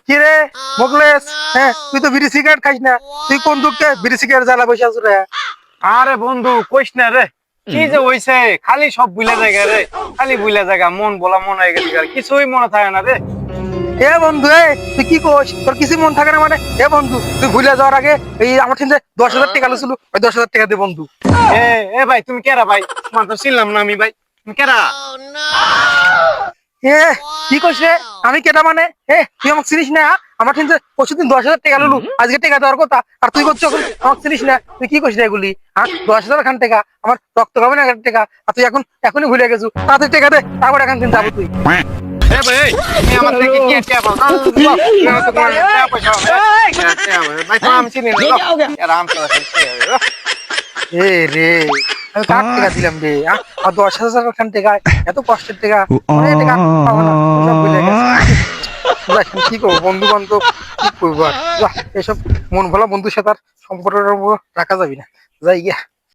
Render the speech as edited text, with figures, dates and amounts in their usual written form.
কি রে মোকলেস? হ্যাঁ, তুই তো বিড়ি সিগারেট খাইস না, তুই কোন দুঃখে বিড়ি সিগারেট জ্বালা বসে আছো রে? আরে বন্ধু কইস না রে, কি যে হইছে, খালি সব ভুলে জায়গা রে, খালি ভুলে জায়গা, মন বলা মন হয়ে গেছে, আর কিছুই মনে থাকে না রে। এ বন্ধু, তুই কি কইস? তোর কিছু মন থাকে না মানে? এ বন্ধু, তুই ভুলে যাওয়ার আগে এই আমার ঠিক 10,000 টাকা ছিল, ওই 10,000 টাকা দে বন্ধু। এ এ ভাই তুমি কেরা ভাই? তোমার তো চিনলাম না আমি ভাই, তুমি কেরা? এ কি কইস রে? আমি কেটা মানে? তুই আমাকে চিনিস না? আমার ঠিক পরশুদিন 10,000 টাকা লুলু, আজকে টাকা দেওয়ার কথা, আর তুই করছিস আমাকে চিনিস না? তুই কি কইস রে এগুলি? হ্যাঁ, 10,000 খান টাকা আমার রক্ত খাবে না টাকা, আর তুই এখনই ভুলে গেছু। তাড়াতাড়ি টাকা দে, তারপর এখান থেকে যাবো তুই। এ ভাই তুমি আমার থেকে কি টাকা পাও? না তো তোমার টাকা পয়সা ভাই, তো আমি চিনি না, আরাম করে এ রে, আমি কার টাকা দিলাম রে? আর 10,000 খান টাকা, এত কষ্টের টাকা, অনেক টাকা পাবো না, সব ভুলে গেছে। এখন কি করবো, বন্ধু বান্ধব কি করবো আর? এসব মন ভোলা বন্ধুর সাথে আর সম্পর্ক রাখা যাবি না, যাই গিয়া।